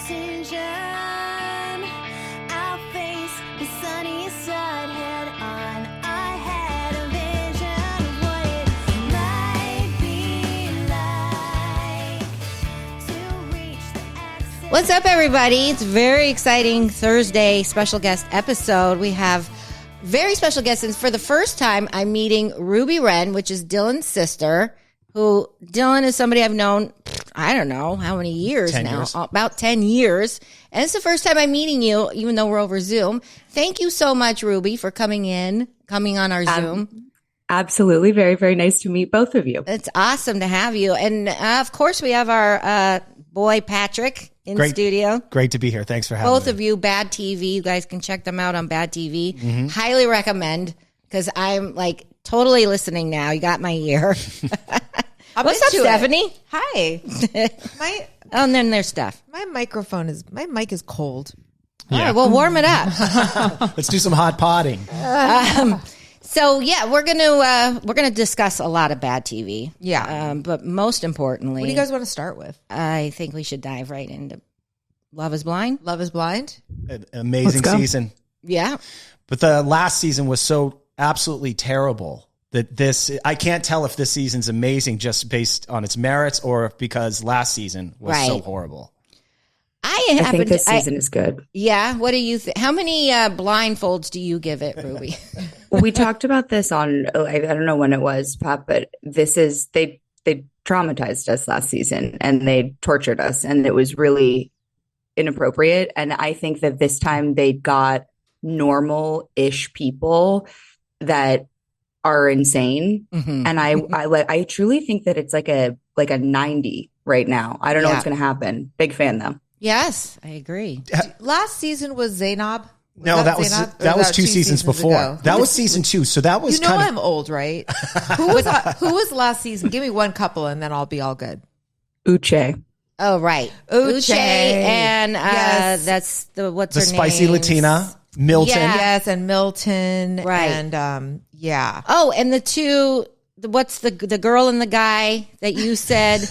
decision. I'll face the sunny side head on. I had a vision of what it might be like to reach the exit. What's up, everybody? It's a very exciting Thursday special guest episode. We have very special guests, and for the first time, I'm meeting Ruby Wrenn, which is Dylan's sister, who Dylan is somebody I've known, I don't know how many years 10 now, years. about 10 years. And it's the first time I'm meeting you, even though we're over Zoom. Thank you so much, Ruby, for coming on our Zoom. Absolutely. Very, very nice to meet both of you. It's awesome to have you. And of course, we have our boy, Patrick, in studio. Great to be here. Thanks for having Both me. of you, BadTV. You guys can check them out on BadTV. Highly recommend, because I'm like totally listening now. You got my ear. What's up, Stephanie? Hi. Oh, and then there's Steph. My mic is cold. All right, well, warm it up. Let's do some hot potting. So yeah, we're gonna discuss a lot of BadTV. Yeah. But most importantly, What do you guys want to start with? I think we should dive right into Love Is Blind. Love is Blind? An amazing Let's go. season. Yeah. But the last season was so absolutely terrible that I can't tell if this season's amazing just based on its merits or if because last season was so Right. horrible. I think this season is good. Yeah. What do you think? How many blindfolds do you give it, Ruby? We talked about this on, I don't know when it was, Pat, but they traumatized us last season and they tortured us and it was really inappropriate. And I think that this time they got normal-ish people that are insane. Mhm. And I truly think that it's like a 90 right now. I don't know Yeah. what's going to happen. Big fan though. Yes, I agree. Last season was Zainab. No, that was Zainab? Or that was two two seasons before. ago? That was season 2. So that was You know kind of I'm old, right? Who was last season? Give me one couple and then I'll be all good. Uche. Oh, right. Uche. and Yes. that's what's the her spicy name? Latina, Milton. Yeah. Yes, and Milton. Right. And yeah. Oh, and the two. What's the girl and the guy that you said?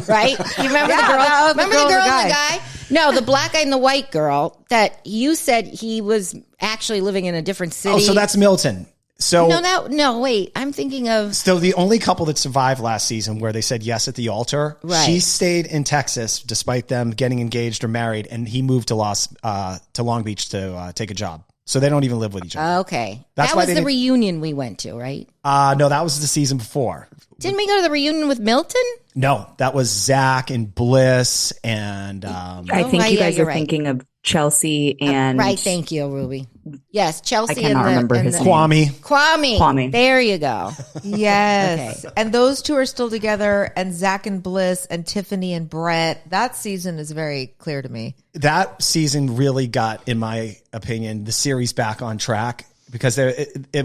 Right? You remember Yeah, the girl? the Remember girl the girl and the and the guy? No, the black guy and the white girl that you said he was actually living in a different city. Oh, so that's Milton. So No, wait. I'm thinking of. So the only couple that survived last season where they said yes at the altar, Right. she stayed in Texas despite them getting engaged or married, and he moved to Long Beach to take a job. So they don't even live with each other. Okay. That's that why was they the didn't- reunion we went to, right? No, that was the season before. Didn't we go to the reunion with Milton? No, that was Zach and Bliss and I think right, you yeah, guys you're are right. thinking of Chelsea and Right. Thank you, Ruby. Yes, Chelsea. I cannot remember his name. Kwame. Kwame. There you go. Yes. And those two are still together, and Zach and Bliss and Tiffany and Brett. That season is very clear to me. That season really got, in my opinion, the series back on track because there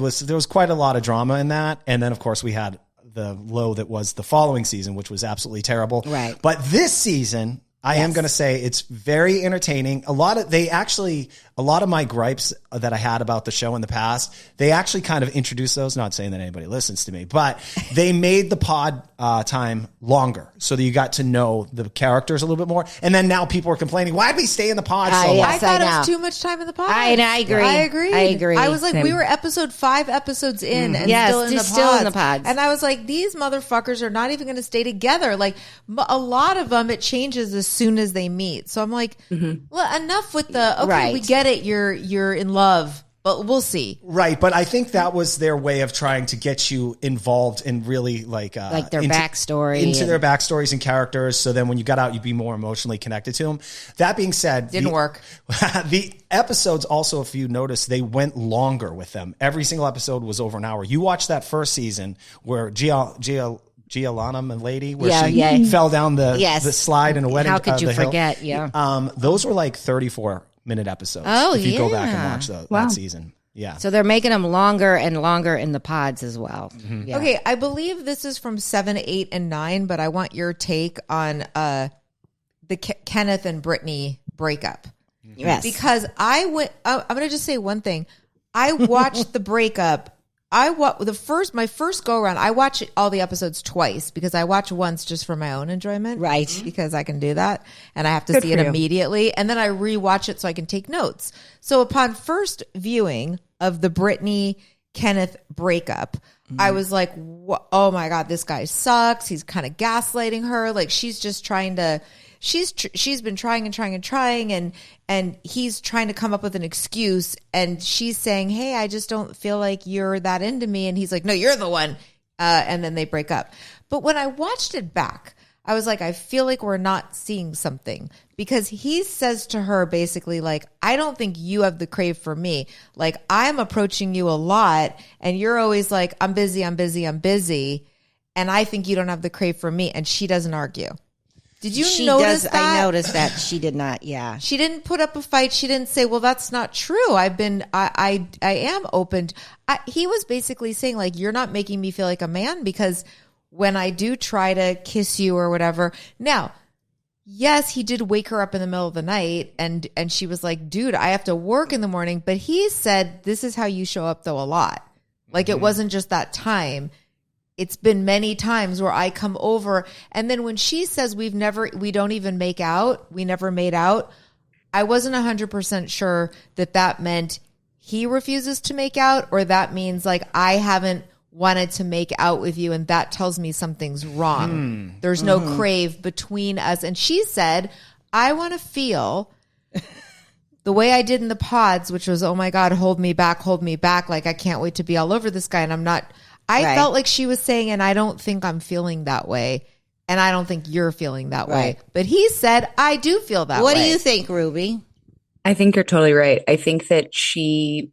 was quite a lot of drama in that, and then of course we had the low that was the following season, which was absolutely terrible. Right. But this season, I am going to say it's very entertaining. A lot of my gripes that I had about the show in the past, they actually kind of introduced those. Not saying that anybody listens to me, but they made the pod time longer so that you got to know the characters a little bit more. And then now people are complaining, why'd we stay in the pod so long? Yes, I thought I it know. was too much time in the pod. I agree. I agree. I agree. I was like, Same. we were 5 episodes in and Yes, still in the just pods. still in the pods. And I was like, these motherfuckers are not even going to stay together. Like a lot of them, it changes as soon as they meet. So I'm like, well, enough with the, okay, Right. we get it. You're in love, but we'll see. Right, but I think that was their way of trying to get you involved in really like Their backstory. into their backstories and characters. So then when you got out, you'd be more emotionally connected to them. That being said, Didn't work. The episodes also, if you notice, they went longer with them. Every single episode was over an hour. You watched that first season where Gialanam, a lady, where she fell down the slide in a wedding. How could you the hill. forget? Yeah. Those were like 34-minute episodes. Oh, if you go back yeah. and watch that Wow. season. Yeah. So they're making them longer and longer in the pods as well. Yeah. Okay, I believe this is from 7, 8, and 9, but I want your take on the Kenneth and Brittany breakup. Yes. Because I'm going to just say one thing. I watched the breakup my first go around, I watch all the episodes twice because I watch once just for my own enjoyment. Right. Because I can do that and I have to Good see it for you. immediately. And then I rewatch it so I can take notes. So upon first viewing of the Brittany Kenneth breakup, I was like, oh my God, this guy sucks. He's kind of gaslighting her. Like she's just trying to, she's been trying and he's trying to come up with an excuse and she's saying, hey, I just don't feel like you're that into me. And he's like, no, you're the one. And then they break up. But when I watched it back, I was like, I feel like we're not seeing something because he says to her basically like, I don't think you have the crave for me. Like I'm approaching you a lot and you're always like, I'm busy. And I think you don't have the crave for me. And she doesn't argue. Did you notice that? I noticed that she did not. Yeah. She didn't put up a fight. She didn't say, well, that's not true. I am open. He was basically saying like, you're not making me feel like a man because when I do try to kiss you or whatever. Now, yes, he did wake her up in the middle of the night and she was like, dude, I have to work in the morning. But he said, this is how you show up though a lot. Like it wasn't just that time. It's been many times where I come over and then when she says we don't even make out, we never made out, I wasn't 100% sure that meant he refuses to make out or that means like I haven't wanted to make out with you and that tells me something's wrong. There's no crave between us. And she said, I want to feel the way I did in the pods, which was, oh my God, hold me back. Like I can't wait to be all over this guy. And I felt like she was saying, and I don't think I'm feeling that way. And I don't think you're feeling that way. But he said, I do feel that way. What do you think, Ruby? I think you're totally right. I think that she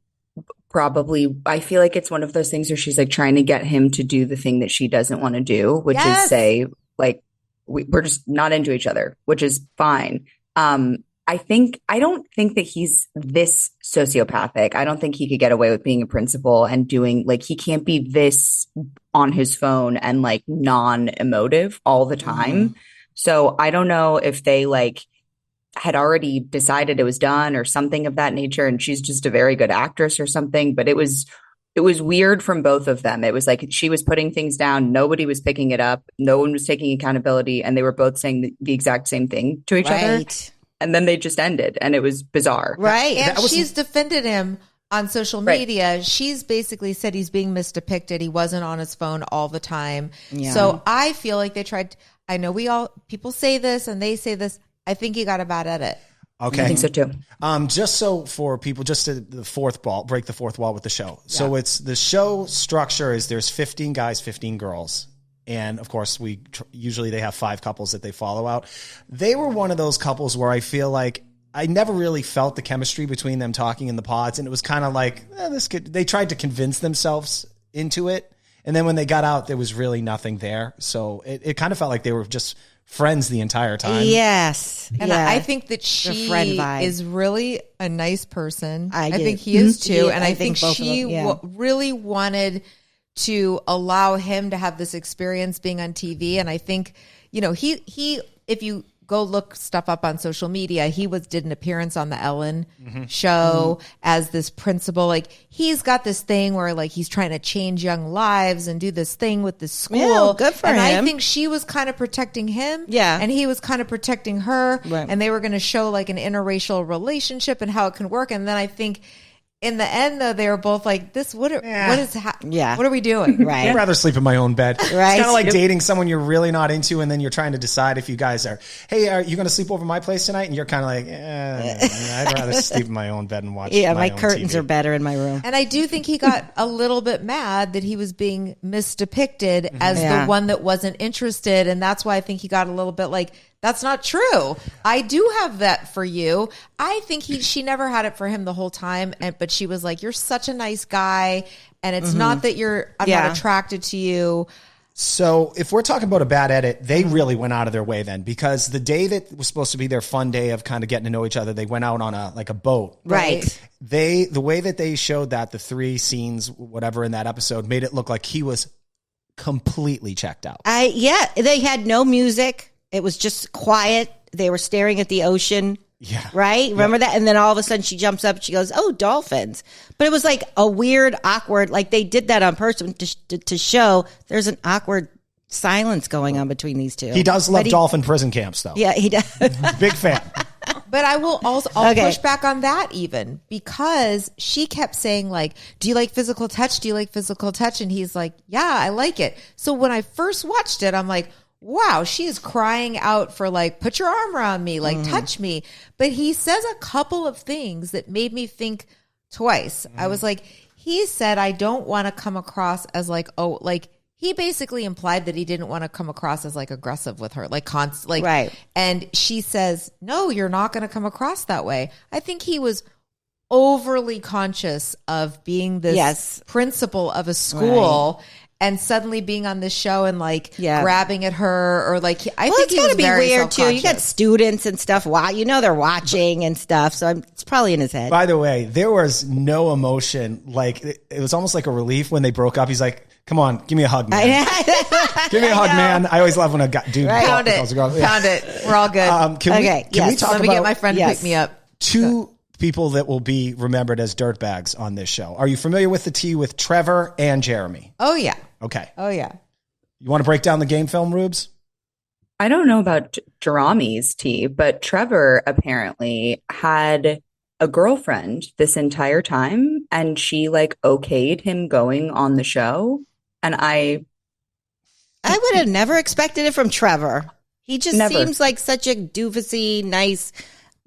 I feel like it's one of those things where she's like trying to get him to do the thing that she doesn't want to do, which is say like, we're just not into each other, which is fine. I don't think that he's this sociopathic. I don't think he could get away with being a principal and doing like, he can't be this on his phone and like non-emotive all the time. So I don't know if they like had already decided it was done or something of that nature. And she's just a very good actress or something, but it was weird from both of them. It was like, she was putting things down. Nobody was picking it up. No one was taking accountability. And they were both saying the exact same thing to each other. And then they just ended and it was bizarre. Right. And she's defended him on social media. She's basically said he's being misdepicted. He wasn't on his phone all the time. Yeah. So I feel like they tried. I know people say this and they say this. I think he got a bad edit. Okay. I think so too. Just so for people, just to break the fourth wall with the show. Yeah. So it's the show structure is there's 15 guys, 15 girls. And of course, usually they have 5 couples that they follow out. They were one of those couples where I feel like I never really felt the chemistry between them talking in the pods. And it was kind of like, they tried to convince themselves into it. And then when they got out, there was really nothing there. So it kind of felt like they were just friends the entire time. Yes. And I think that she is really a nice person. I think he is too. Yeah, and I think she really wanted to allow him to have this experience being on TV. And I think, he if you go look stuff up on social media, he did an appearance on the Ellen show as this principal. Like he's got this thing where like he's trying to change young lives and do this thing with this school. Yeah, good for him. I think she was kind of protecting him. Yeah. And he was kind of protecting her. Right. And they were going to show like an interracial relationship and how it can work. And then I think in the end, though, they were both like, what are we doing? Right. I'd rather sleep in my own bed. Right. It's kind of like dating someone you're really not into, and then you're trying to decide if you guys are, hey, are you going to sleep over my place tonight? And you're kind of like, I'd rather sleep in my own bed and watch my own curtains TV. are better in my room. And I do think he got a little bit mad that he was being misdepicted as the one that wasn't interested. And that's why I think he got a little bit like, that's not true. I do have that for you. I think she never had it for him the whole time. But she was like, you're such a nice guy. And it's not that I'm not attracted to you. So if we're talking about a bad edit, they really went out of their way then, because the day that was supposed to be their fun day of kind of getting to know each other, they went out on a boat. Right. The way that they showed that, the 3 scenes, whatever in that episode, made it look like he was completely checked out. They had no music. It was just quiet. They were staring at the ocean. Yeah. Right? Remember that? And then all of a sudden she jumps up and she goes, oh, dolphins. But it was like a weird, awkward, like they did that on purpose to show there's an awkward silence going on between these two. He does love dolphin prison camps, though. Yeah, he does. Big fan. But I will also I'll Okay. push back on that even because she kept saying like, do you like physical touch? Do you like physical touch? And he's like, yeah, I like it. So when I first watched it, I'm like, wow, she is crying out for like, put your arm around me, like touch me. But he says a couple of things that made me think twice. I was like, he said, I don't want to come across as like, oh, like he basically implied that he didn't want to come across as like aggressive with her, like Right. And she says, no, you're not going to come across that way. I think he was overly conscious of being this principal of a school. And suddenly being on this show and like grabbing at her or like, I think it's he was got to be very weird too. You got self-conscious. students and stuff. Wow, they're watching and stuff. So it's probably in his head. By the way, there was no emotion. Like it was almost like a relief when they broke up. He's like, come on, give me a hug, man. Give me a hug, man. I always love when a dude Pound it. calls a girl. Pound it. We're all good. Can we talk Let me about get my friend to pick me up. two people that will be remembered as dirtbags on this show? Are you familiar with the tea with Trevor and Jeremy? Oh, yeah. Okay. Oh, yeah. You want to break down the game film, Rubes? I don't know about Jerami's tea, but Trevor apparently had a girlfriend this entire time and she like okayed him going on the show. And I would have never expected it from Trevor. He just seems like such a doofusy, nice,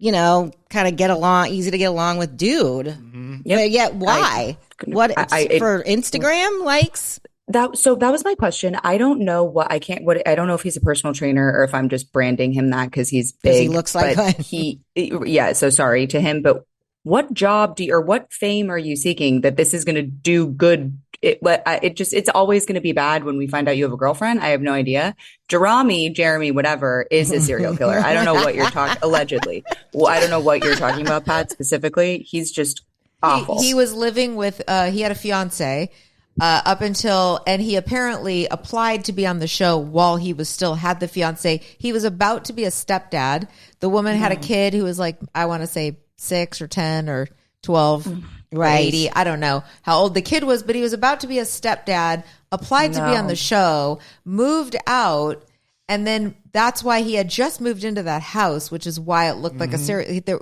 kind of easy to get along with dude. Yep. But yet why? For Instagram likes? that was my question. I don't know I don't know if he's a personal trainer or if I'm just branding him that because he's big. He looks like one. So sorry to him, but what job or what fame are you seeking that this is going to do good? It's always going to be bad when we find out you have a girlfriend. I have no idea. Jeremy, whatever, is a serial killer. I don't know what you're talking, allegedly. Well, I don't know what you're talking about, Pat, specifically. He's just awful. He was living with, he had a fiance up until, and he apparently applied to be on the show while he was still had the fiance. He was about to be a stepdad. The woman had a kid who was like, I want to say 6 or 10 or 12. Right. 80. I don't know how old the kid was, but he was about to be a stepdad, applied to be on the show, moved out, and then that's why he had just moved into that house, which is why it looked like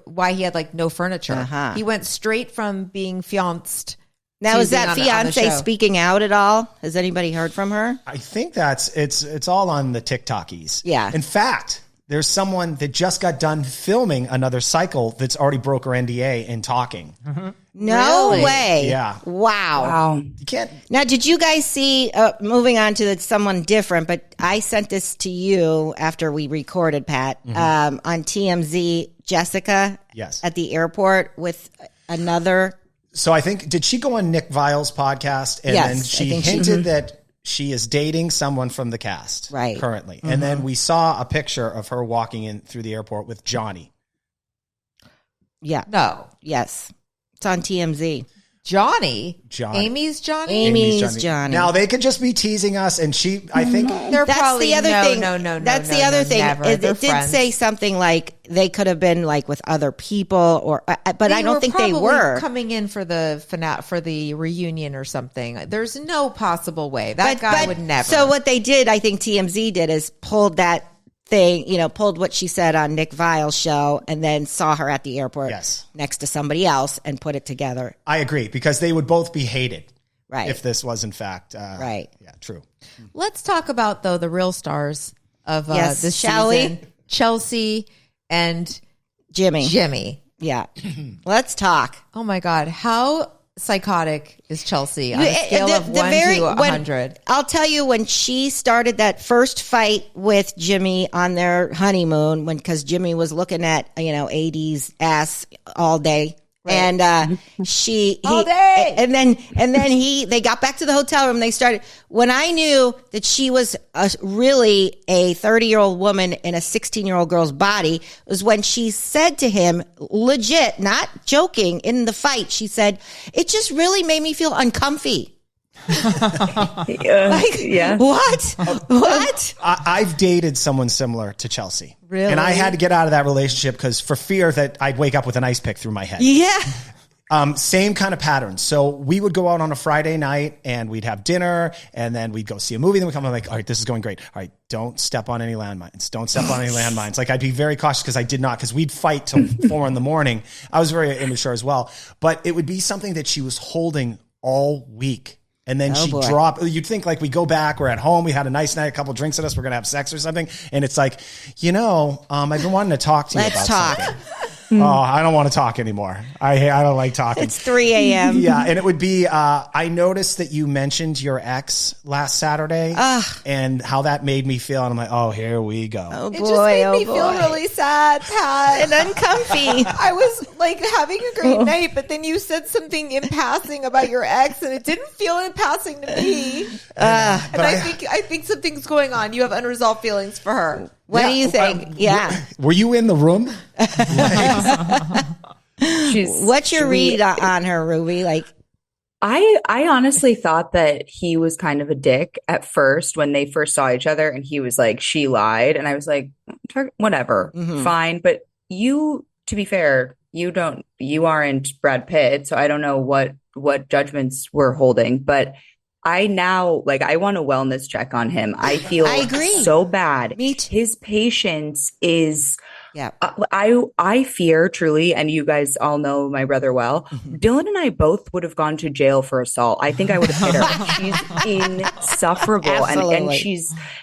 why he had like no furniture. He went straight from being fianced. Now, is that fiance speaking out at all? Has anybody heard from her? I think it's all on the TikTokies. Yeah. In fact, there's someone that just got done filming another cycle that's already broke her NDA and talking. No way. Yeah. Wow. You can't. Now, did you guys see, moving on to someone different, but I sent this to you after we recorded, Pat, on TMZ, Jessica at the airport with another. So I think, did she go on Nick Vile's podcast? And then she hinted that she is dating someone from the cast currently. And then we saw a picture of her walking in through the airport with Johnny. Yeah. No. Yes. It's on TMZ. Johnny. Amy's Johnny. Now they could just be teasing us, and I think that's the other thing. No. That's the other thing. It did say something like they could have been like with other people, but I don't think they were coming in for the reunion or something. There's no possible way that guy would never. So what they did, I think TMZ did, is pulled that thing, pulled what she said on Nick Vile's show and then saw her at the airport next to somebody else and put it together. I agree, because they would both be hated. Right. If this was in fact. Right. Yeah, true. Let's talk about, though, the real stars of this shall season. we? Chelsea and Jimmy. Yeah. Let's talk. Oh, my God. How psychotic is Chelsea on a scale of 1 to 100? I'll tell you, when she started that first fight with Jimmy on their honeymoon, because Jimmy was looking at 80s ass all day. Right. And all day. And then they got back to the hotel room. They started, when I knew that she was really a 30-year-old woman in a 16-year-old girl's body, was when she said to him, legit, not joking, in the fight, she said, it just really made me feel uncomfy. Yeah. What? What? I've dated someone similar to Chelsea. Really? And I had to get out of that relationship because for fear that I'd wake up with an ice pick through my head. Yeah. Same kind of pattern. So we would go out on a Friday night and we'd have dinner and then we'd go see a movie. Then we come home like, all right, this is going great. All right, don't step on any landmines. Don't step on any landmines. Like I'd be very cautious because I did not, because we'd fight till 4 a.m. I was very immature as well. But it would be something that she was holding all week. And then she'd drop. You'd think like we go back, we're at home, we had a nice night, a couple drinks at us, we're going to have sex or something. And it's like, I've been wanting to talk to you about something. Oh, I don't want to talk anymore. I don't like talking. It's 3 a.m. Yeah, and it would be, I noticed that you mentioned your ex last Saturday and how that made me feel. And I'm like, oh, here we go. Oh, boy. It just made me boy. feel really sad, Pat. And uncomfy. I was like having a great night, but then you said something in passing about your ex, and it didn't feel in passing to me. And I think something's going on. You have unresolved feelings for her. What do you think? Were you in the room? What's your read on her, Ruby? Like, I honestly thought that he was kind of a dick at first when they first saw each other, and he was like, she lied. And I was like, whatever, fine. But to be fair, you aren't Brad Pitt. So I don't know what judgments we're holding, but I now, I want a wellness check on him. I feel I agree. so bad. Me too. His patience is, yeah. I fear truly, and you guys all know my brother well, Dylan and I both would have gone to jail for assault. I think I would have hit her. She's insufferable.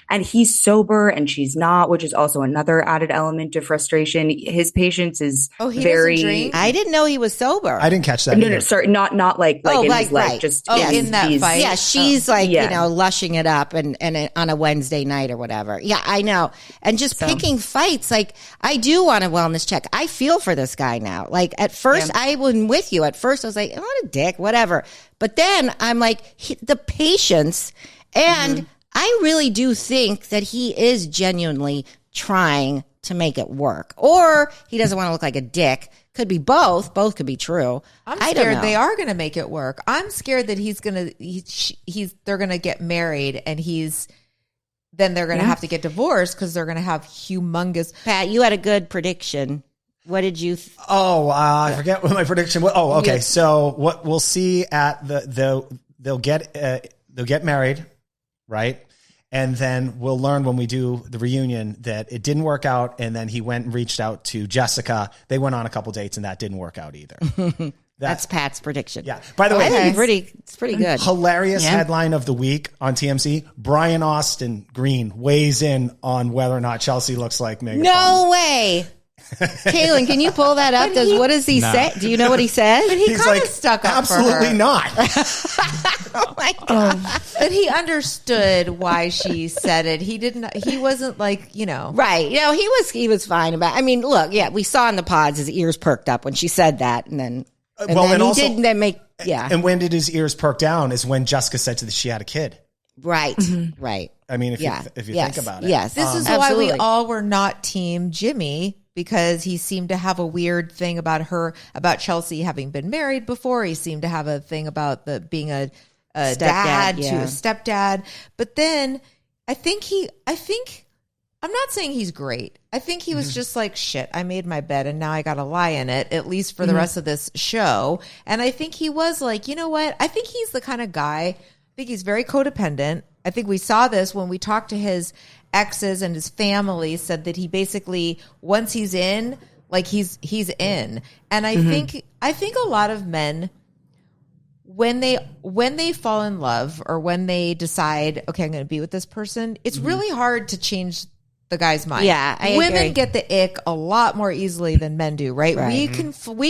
And he's sober and she's not, which is also another added element of frustration. His patience is very. Doesn't drink? I didn't know he was sober. I didn't catch that. No, sorry, not like in his life. Right. Just in that fight. Yeah, she's lushing it up and on a Wednesday night or whatever. Yeah, I know. And just picking fights, I do want a wellness check. I feel for this guy now. Like at first, I wasn't with you. At first, I was like, oh, what a dick, whatever. But then I'm like, the patience, and I really do think that he is genuinely trying to make it work, or he doesn't want to look like a dick. Could be both. Both could be true. I'm I don't scared know. they are going to make it work. I'm scared that they're going to get married, and then they're going to have to get divorced because they're going to have humongous. Pat, you had a good prediction. What did you? I forget what my prediction was. Oh, okay. So what we'll see at they'll get married, right? And then we'll learn when we do the reunion that it didn't work out. And then he went and reached out to Jessica. They went on a couple dates and that didn't work out either. That's Pat's prediction. Yeah. By the way, I think it's pretty good. Hilarious headline of the week on TMZ. Brian Austin Green weighs in on whether or not Chelsea looks like Megan Fox. No way. Kaylin, can you pull that up? What does he say? Do you know what he says? But he He's kind of like, stuck up absolutely for her. not. Oh my God. But he understood why she said it. He wasn't like, Right. He was fine about it. I mean, look, we saw in the pods his ears perked up when she said that. And then, and when did his ears perk down is when Jessica said that she had a kid. Right. Right. I mean, if you think about it. Yes. This is why we all were not team Jimmy, because he seemed to have a weird thing about Chelsea having been married before. He seemed to have a thing about being a dad to a stepdad. But then I'm not saying he's great. I think he was just like, shit, I made my bed and now I got to lie in it, at least for the rest of this show. And I think he was like, you know what? I think he's the kind of guy, I think he's very codependent. I think we saw this when we talked to his exes, and his family said that he basically, once he's in, he's in. And I think a lot of men, when they fall in love or when they decide, okay, I'm going to be with this person, it's really hard to change the guy's mind. Yeah, I Women agree. get the ick a lot more easily than men do, right? We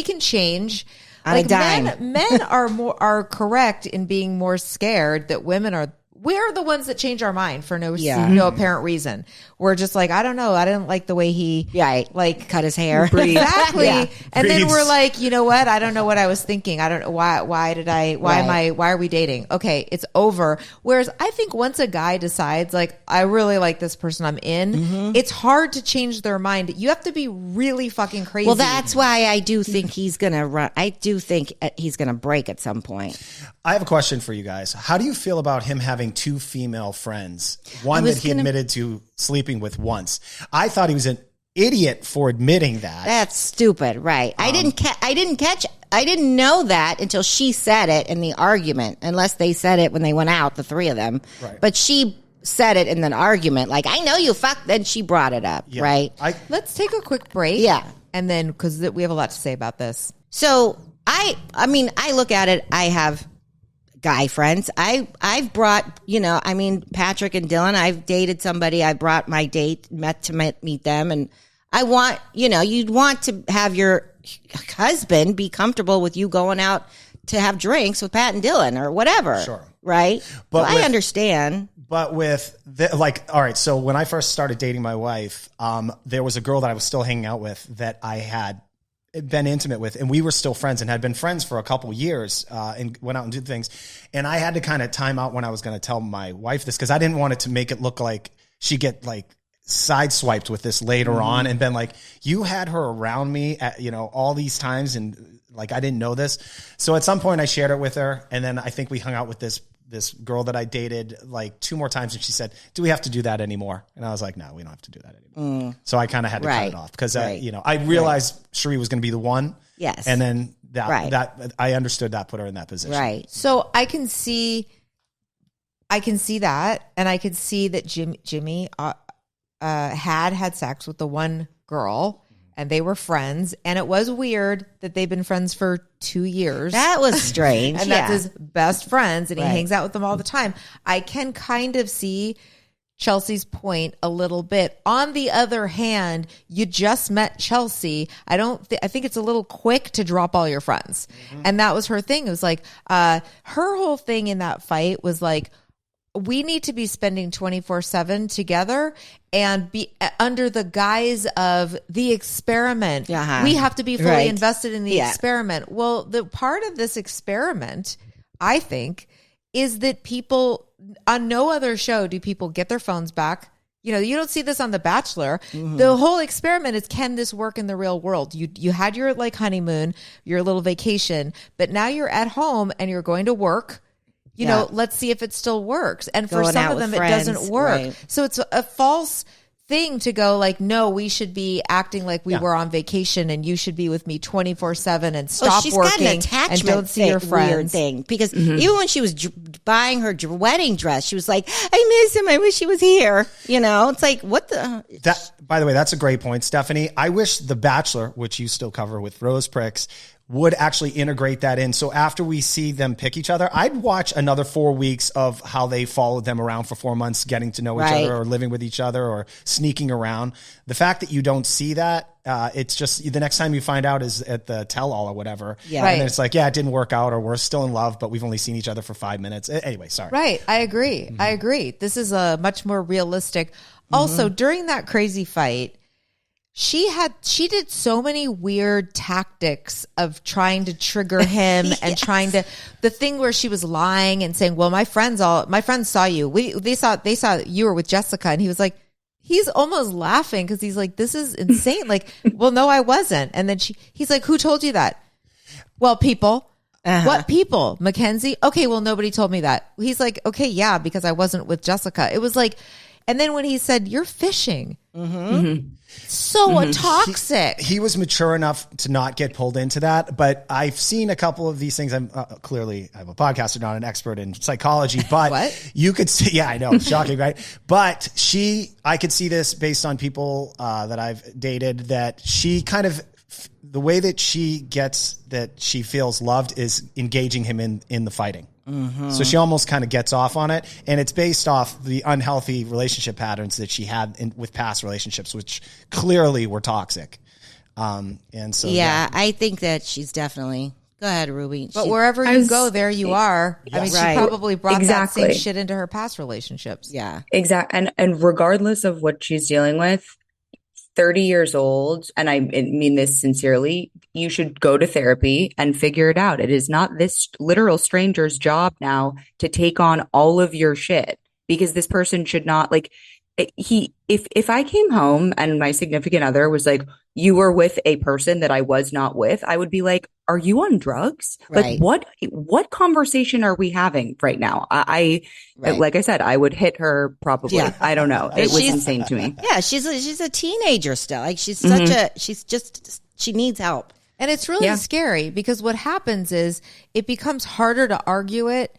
can change. On a dime. Men are correct in being more scared that women we're the ones that change our mind for no Yeah. no apparent reason. We're just like, I don't know. I didn't like the way he like cut his hair. exactly. Yeah. And then Breathes. we're like, you know what? I don't know what I was thinking. I don't know why why are we dating? Okay, it's over. Whereas I think once a guy decides like, I really like this person I'm in, it's hard to change their mind. You have to be really fucking crazy. Well, that's why I do think he's gonna run. I do think he's gonna break at some point. I have a question for you guys. How do you feel about him having 2 female friends? One was that he gonna- admitted to sleeping with once. I thought he was an idiot for admitting that. That's stupid, right? I didn't know that until she said it in the argument. Unless they said it when they went out, the 3 of them. Right. But she said it in an argument, like, I know you fucked. Then she brought it up, Yeah. right? Let's take a quick break. Yeah. And then, because we have a lot to say about this. So I mean, I look at it. I have guy friends. I've brought, Patrick and Dylan. I've dated somebody. I brought my date, met to meet them, and I want, you'd want to have your husband be comfortable with you going out to have drinks with Pat and Dylan or whatever. Sure. Right? But I understand. But with all right, so when I first started dating my wife, there was a girl that I was still hanging out with that I had been intimate with, and we were still friends and had been friends for a couple years, and went out and did things. And I had to kind of time out when I was going to tell my wife this, because I didn't want it to make it look like she get like sideswiped with this later on and been like, you had her around me at, all these times, and like I didn't know this. So at some point I shared it with her, and then I think we hung out with this girl that I dated like 2 more times, and she said, do we have to do that anymore? And I was like, no, we don't have to do that anymore. So I kind of had to cut it off, because I realized Cherie was going to be the one. Yes. And then that I understood that put her in that position. Right. So I can see that, and I could see that Jimmy had sex with the one girl, and they were friends, and it was weird that they've been friends for 2 years. That was strange. And that's his best friends, and he Right. hangs out with them all the time. I can kind of see Chelsea's point a little bit. On the other hand, you just met Chelsea. I think it's a little quick to drop all your friends. And that was her thing. It was like, her whole thing in that fight was like, we need to be spending 24/7 together and be under the guise of the experiment. Uh-huh. We have to be fully Right. invested in the Yeah. experiment. Well, the part of this experiment, I think, is that people on no other show do people get their phones back. You don't see this on The Bachelor. The whole experiment is, can this work in the real world? You had your like honeymoon, your little vacation, but now you're at home and you're going to work. Let's see if it still works. And for Going some out of them, with it doesn't friends, work. right. So it's a false thing to go like, no, we should be acting like we were on vacation, and you should be with me 24/7 and stop she's working got an attachment and don't see your weird friends. thing, because even when she was buying her wedding dress, she was like, I miss him. I wish he was here. It's like, what the? That, by the way, that's a great point, Stephanie. I wish The Bachelor, which you still cover with Rose Pricks, would actually integrate that in. So after we see them pick each other, I'd watch another 4 weeks of how they followed them around for 4 months, getting to know each Right. other or living with each other or sneaking around. The fact that you don't see that, it's just the next time you find out is at the tell-all or whatever. Yeah. And Right. then it's like, yeah, it didn't work out, or we're still in love, but we've only seen each other for 5 minutes. Anyway, sorry. Right. I agree. I agree. This is a much more realistic. Also, during that crazy fight, she did so many weird tactics of trying to trigger him and trying to, the thing where she was lying and saying, well, my friends saw you. They saw you were with Jessica. And he was like, he's almost laughing, because he's like, this is insane. Like, well, no, I wasn't. And then he's like, who told you that? Well, people. What people? Mackenzie? Okay, well, nobody told me that. He's like, okay, yeah, because I wasn't with Jessica. It was like, and then when he said, you're fishing. So toxic. He was mature enough to not get pulled into that, but I've seen a couple of these things. I'm clearly, I'm a podcaster, not an expert in psychology, but What? you could see, yeah, I know, shocking, right? But I could see this based on people that I've dated, that she kind of, the way that she gets that she feels loved is engaging him in the fighting. So she almost kind of gets off on it, and it's based off the unhealthy relationship patterns that she had with past relationships, which clearly were toxic. And so, Yeah, I think that she's definitely Go ahead, Ruby. But wherever you go, there you are. I mean, Right. she probably brought Exactly. that same shit into her past relationships. Yeah. Exactly. And regardless of what she's dealing with, 30 years old, and I mean this sincerely, you should go to therapy and figure it out. It is not this literal stranger's job now to take on all of your shit, because this person should not, like, if I came home and my significant other was like, you were with a person that I was not with, I would be like, are you on drugs? Right. Like, what conversation are we having right now? Right. Like I said, I would hit her probably. Yeah. I don't know. It was She's- insane to me. Yeah, she's a teenager still. Like she's she needs help. And it's really scary because what happens is it becomes harder to argue it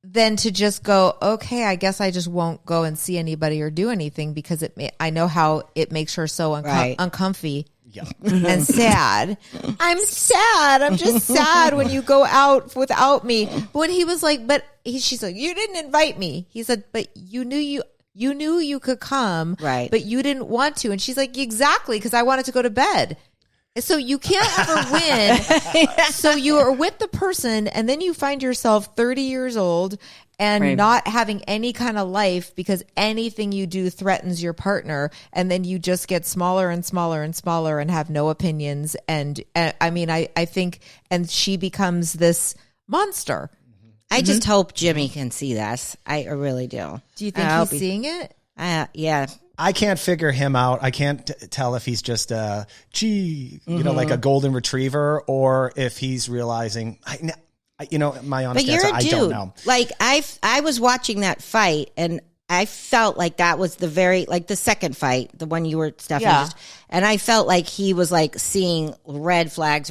than to just go, okay, I guess I just won't go and see anybody or do anything because I know how it makes her so uncomfy Yeah. and sad. I'm sad. I'm just sad when you go out without me. But when he was like, she's like, you didn't invite me. He said, but you knew you could come, Right. but you didn't want to. And she's like, exactly, because I wanted to go to bed. So you can't ever win. So you are with the person and then you find yourself 30 years old and not having any kind of life because anything you do threatens your partner. And then you just get smaller and smaller and smaller and have no opinions. And I mean, I think, and she becomes this monster. I just hope Jimmy can see this. I really do. Do you think he's seeing it? Yeah. I can't figure him out. I can't tell if he's just like a golden retriever, or if he's realizing, my honest But you're answer, a dude. I don't know. Like I was watching that fight and I felt like that was the second fight, the one you were Stephanie. Yeah. And I felt like he was like seeing red flags.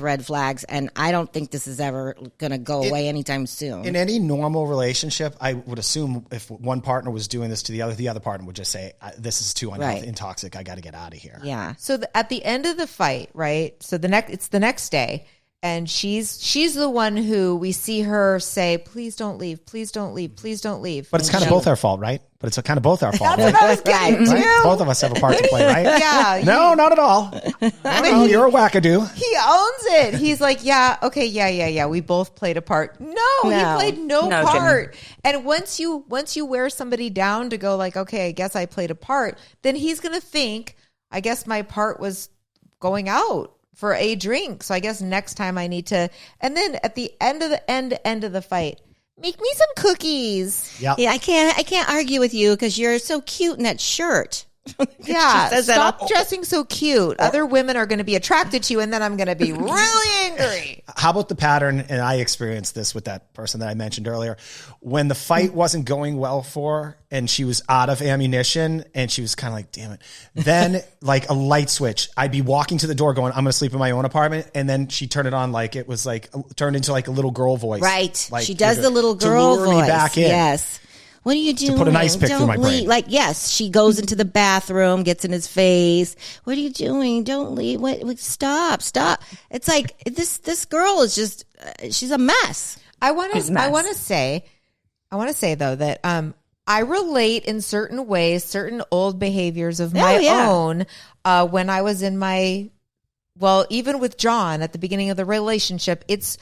And I don't think this is ever going to go away anytime soon. In any normal relationship, I would assume if one partner was doing this to the other partner would just say, this is too unhealthy and toxic. I got to get out of here. Yeah. So at the end of the fight, right? So it's the next day, and she's the one who we see her say, "Please don't leave, please don't leave, please don't leave." But it's kind of both our fault, right? But it's kind of both our fault. That's what I was getting to. Right? Both of us have a part to play, right? Yeah. No, not at all. No, you're a wackadoo. He owns it. He's like, yeah, okay, yeah. We both played a part. No, he played no part. Jimmy. And once you wear somebody down to go like, okay, I guess I played a part, then he's gonna think, I guess my part was going out for a drink. So I guess next time I need to. And then at the end of the fight, make me some cookies. Yep. Yeah, I can't argue with you because you're so cute in that shirt. Yeah, says that stop all- dressing so cute. Other women are going to be attracted to you, and then I'm going to be really angry. How about the pattern? And I experienced this with that person that I mentioned earlier. When the fight wasn't going well for her and she was out of ammunition and she was kind of like, damn it. Then like a light switch, I'd be walking to the door going, I'm going to sleep in my own apartment. And then she turned it on like it was like turned into like a little girl voice. Right. Like, She does the little to girl lure voice. me back in. Yes. What are you doing? put an ice pick through Don't my brain. leave. Like, yes, she goes into the bathroom, gets in his face. What are you doing? Don't leave. What stop. It's like this girl is just she's a mess. I want to say though that I relate in certain ways, certain old behaviors of my own when I was in my. Well, even with John at the beginning of the relationship, it's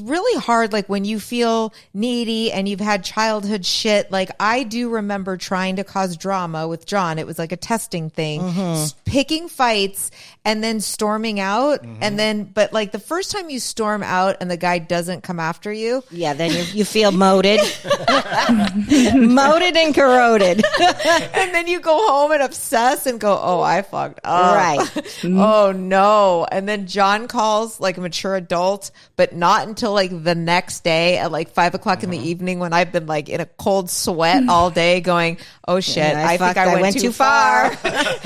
really hard. Like when you feel needy and you've had childhood shit. Like I do remember trying to cause drama with John. It was like a testing thing, picking fights and then storming out. And then, but like the first time you storm out and the guy doesn't come after you. Yeah, then you feel moated. Moated and corroded. And then you go home and obsess and go, oh, I fucked up. Right. Oh no. And then John calls like a mature adult, but not until like the next day at like 5 o'clock in the evening when I've been like in a cold sweat all day going, oh shit, Yeah, I think I went too far.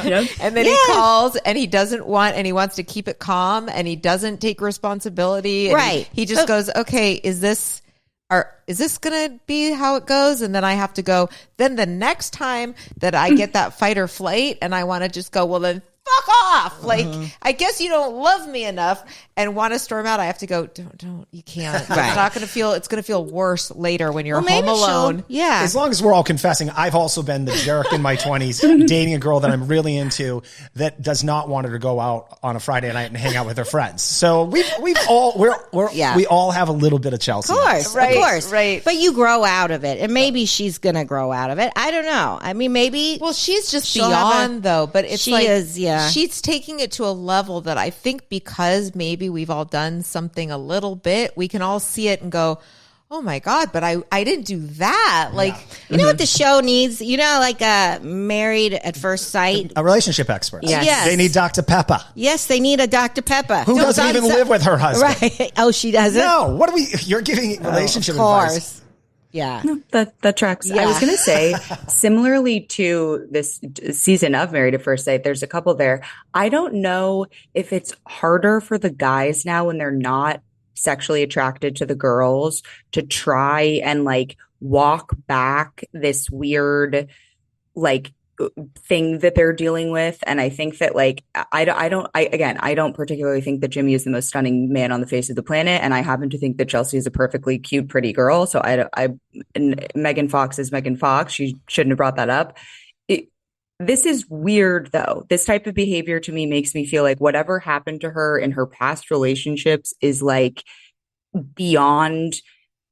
Yep. And then he calls and he doesn't want, and he wants to keep it calm and he doesn't take responsibility. And Right. He just goes, okay, is this going to be how it goes? And then I have to go, then the next time that I get that fight or flight and I want to just go, well then fuck off. Like, I guess you don't love me enough and want to storm out. I have to go, don't, you can't. It's not going to feel, it's going to feel worse later when you're home alone. Yeah. As long as we're all confessing, I've also been the jerk in my 20s, dating a girl that I'm really into that does not want her to go out on a Friday night and hang out with her friends. So we all have a little bit of Chelsea. Of course, Right, of course. right. But you grow out of it, and maybe she's going to grow out of it. I don't know. I mean, maybe. Well, she's just she'll have beyond though, but it's she like, is, yeah. she's taking it to a level that I think because maybe we've all done something a little bit, we can all see it and go, oh my God, but I didn't do that. Like, You know what the show needs? You know, like Married at First Sight? A relationship expert. Yes. They need Dr. Pepper. Yes, they need a Dr. Pepper. Who doesn't even live with her husband? Right. Oh, she doesn't? No. What are we? You're giving relationship Of course. advice. Yeah. That tracks. I was going to say, similarly to this season of Married at First Sight, there's a couple there. I don't know if it's harder for the guys now when they're not sexually attracted to the girls to try and like walk back this weird like thing that they're dealing with. And I think that like I don't particularly think that Jimmy is the most stunning man on the face of the planet, and I happen to think that Chelsea is a perfectly cute, pretty girl. So and Megan Fox is Megan Fox. She shouldn't have brought that up. This is weird though. This type of behavior to me makes me feel like whatever happened to her in her past relationships is like beyond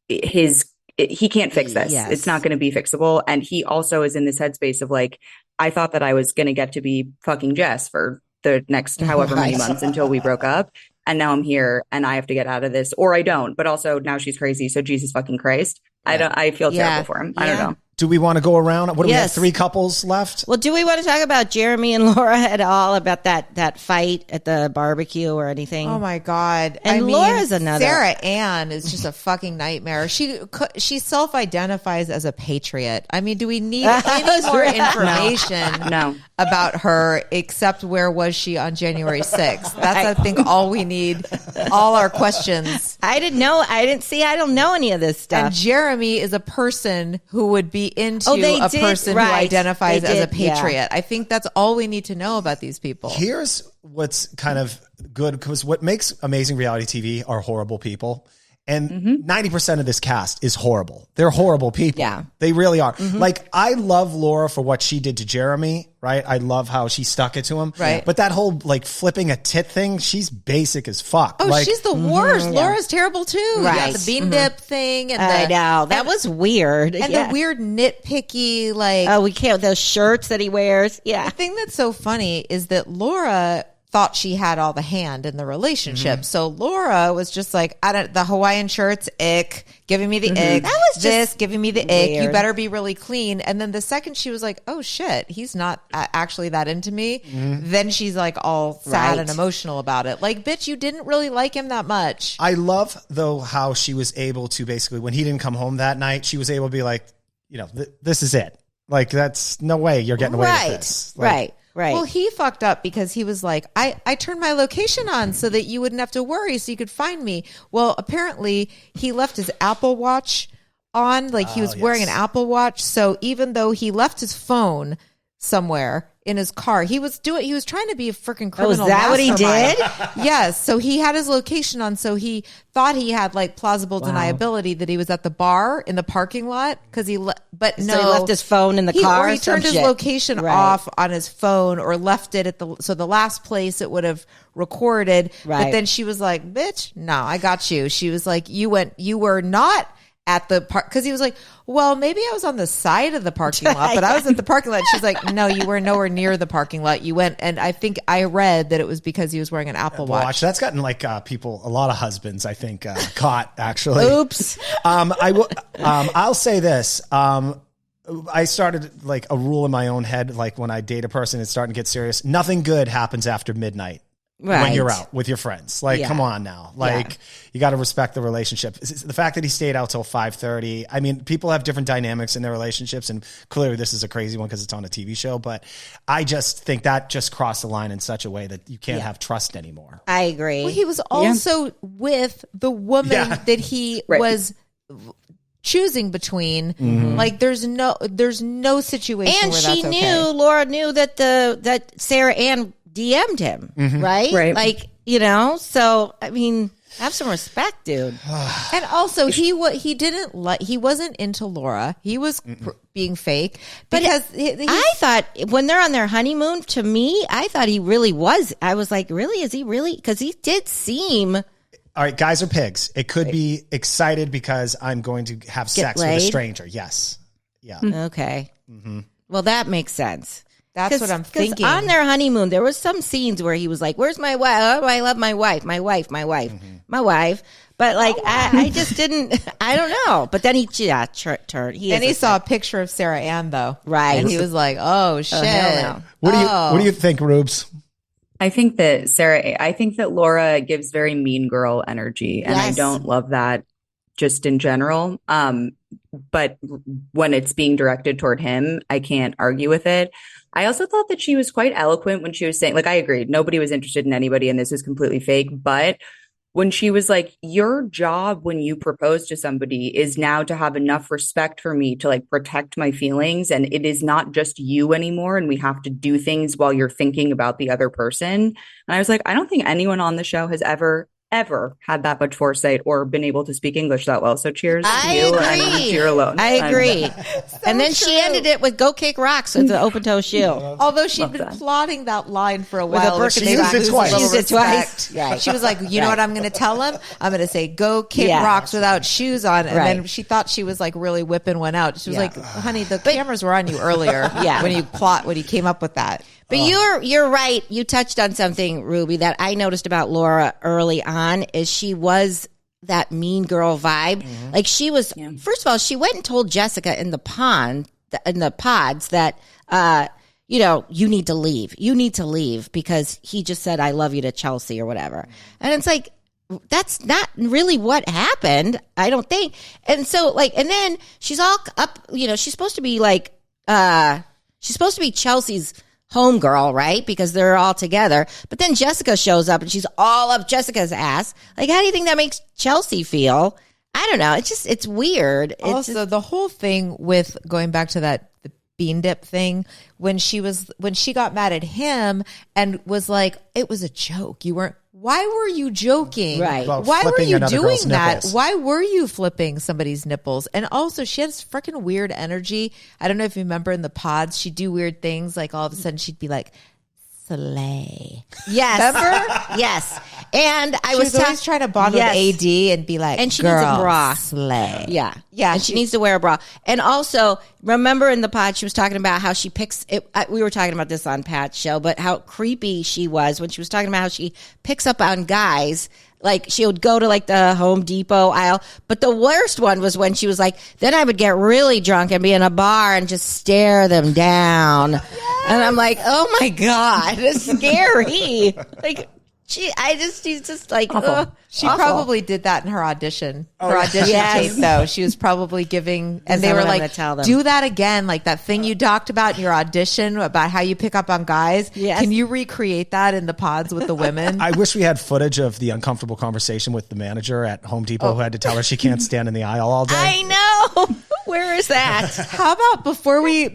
he can't fix this. Yes. It's not going to be fixable. And he also is in this headspace of like, I thought that I was going to get to be fucking Jess for the next however many months until we broke up. And now I'm here and I have to get out of this, or I don't. But also now she's crazy. So Jesus fucking Christ. I feel terrible for him. I don't know. Do we want to go around? What do we have? Yes. 3 couples left? Well, do we want to talk about Jeremy and Laura at all, about that fight at the barbecue or anything? oh my God. And I mean, Laura's another. Sarah Ann is just a fucking nightmare. She self-identifies as a patriot. I mean, do we need any more information No. about her except where was she on January 6th? That's, I think, all we need. All our questions. I didn't know. I don't know any of this stuff. And Jeremy is a person who would be into they a did, person who right. identifies They as a did, yeah. patriot. I think that's all we need to know about these people. Here's what's kind of good, because what makes amazing reality TV are horrible people. And 90% of this cast is horrible. They're horrible people. Yeah. They really are. Like, I love Laura for what she did to Jeremy, right? I love how she stuck it to him. Right. But that whole, like, flipping a tit thing, she's basic as fuck. Oh, like, she's the worst. Laura's terrible too. Right. Yeah, the bean dip thing, and I know. That was weird. and Yeah. the weird nitpicky like. Oh, we can't. Those shirts that he wears. Yeah. The thing that's so funny is that Laura thought she had all the hand in the relationship. So Laura was just like, the Hawaiian shirts, ick, giving me the ick. That was just giving me the ick. You weird. better be really clean. And then the second she was like, oh shit, he's not actually that into me. Then she's like all sad Right. and emotional about it. Like, bitch, you didn't really like him that much. I love, though, how she was able to basically, when he didn't come home that night, she was able to be like, you know, this is it. Like, that's no way you're getting away with this. Like, Right. Well, he fucked up because he was like, I turned my location on so that you wouldn't have to worry, so you could find me. Well, apparently he left his Apple Watch on, like he was wearing an Apple Watch. So even though he left his phone somewhere in his car, he was trying to be a freaking criminal. is that what he mastermind. did? Yes. So he had his location on, so he thought he had like plausible deniability that he was at the bar in the parking lot because but no, So he left his phone in the car. or he or some turned his shit. location Right. off on his phone or left it at the last place it would have recorded. Right. But then she was like, bitch, no, I got you. She was like, you were not at the park, because he was like, well, maybe I was on the side of the parking lot, but I was at the parking lot. She's like, no, you were nowhere near the parking lot. You went, and I think I read that it was because he was wearing an Apple Watch. That's gotten like people, a lot of husbands, I think, caught actually. Oops. I'll say this. I started like a rule in my own head. Like when I date a person, it's starting to get serious. Nothing good happens after midnight. Right. When you're out with your friends. Like, Yeah. come on now. Like, you got to respect the relationship. The fact that he stayed out till 5:30. I mean, people have different dynamics in their relationships, and clearly this is a crazy one because it's on a TV show. But I just think that just crossed the line in such a way that you can't have trust anymore. I agree. Well, he was also with the woman that he was choosing between. Like, there's no situation and where she that's knew, okay. Laura knew that that Sarah Ann DM'd him, Mm-hmm. right? Right. Like, you know, so I mean, have some respect, dude. And also, he wasn't into Laura. He was being fake because I thought when they're on their honeymoon, to me, I thought he really was. I was like, really? Is he really? Because he did seem. All right, guys are pigs. It could be excited because I'm going to have sex with a laid? stranger. Yes. Yeah. Okay. Well, that makes sense. That's what I'm 'cause thinking. On their honeymoon, there was some scenes where he was like, "Where's my wife? Oh, I love my wife, my wife, my wife, my wife." But like, I just didn't. I don't know. But then he turned. He saw a picture of Sarah Ann though, Right. And he was like, "Oh shit!" hell no. What do you think, Rubes? I think that Laura gives very mean girl energy, and I Yes. don't love that just in general. But when it's being directed toward him, I can't argue with it. I also thought that she was quite eloquent when she was saying, like, I agreed, nobody was interested in anybody and this is completely fake. But when she was like, your job when you propose to somebody is now to have enough respect for me to like protect my feelings. And it is not just you anymore. And we have to do things while you're thinking about the other person. And I was like, I don't think anyone on the show has ever had that much foresight or been able to speak English that well. So cheers to I you agree. and you're alone. I agree. And then she ended it with "Go kick rocks" with the open toe shoe. Although she'd been plotting that line for a while, Birkenstock. She used it twice. She used it twice. Right. She was like, "You know what I'm going to tell him? I'm going to say go kick Yeah. rocks without shoes on." And Right. then she thought she was like really whipping one out. She was Yeah. like, "Honey, the cameras were on you earlier. Yeah. when you came up with that." But you're right. You touched on something, Ruby, that I noticed about Laura early on is she was that mean girl vibe. Like she was, first of all, she went and told Jessica in the pods that, you need to leave. You need to leave because he just said, "I love you" to Chelsea or whatever. And it's like, that's not really what happened. I don't think. And so and then she's all up, she's supposed to be like, she's supposed to be Chelsea's homegirl, right? Because they're all together. But then Jessica shows up and she's all up Jessica's ass. Like, how do you think that makes Chelsea feel? I don't know. It's weird. Also, the whole thing with going back to the bean dip thing, when she got mad at him and was like, it was a joke. Why were you joking? Right. About Why were flipping you another doing girl's that? nipples. Why were you flipping somebody's nipples? And also, she has freaking weird energy. I don't know if you remember in the pods, she'd do weird things. Like all of a sudden, she'd be like, "Slay." Yes. Remember? Yes. And I She was was always trying to bond with AD and be like, And she needs a "Girl, bra." slay. Yeah. Yeah, And she needs to wear a bra. And also, remember in the pod, she was talking about how she picks it. We were talking about this on Pat's show, but how creepy she was when she was talking about how she picks up on guys. Like she would go to like the Home Depot aisle. But the worst one was when she was like, then I would get really drunk and be in a bar and just stare them down. Yes. And I'm like, oh my God, it's scary. Like, she's just like, She awful. probably did that in her audition. Her audition Yes. tape, though. She was probably giving, and they that were what I'm like, gonna tell them? "Do that again, like that thing you talked about in your audition about how you pick up on guys. Yes. Can you recreate that in the pods with the women?" I wish we had footage of the uncomfortable conversation with the manager at Home Depot who had to tell her she can't stand in the aisle all day. I know. Where is that? How about before we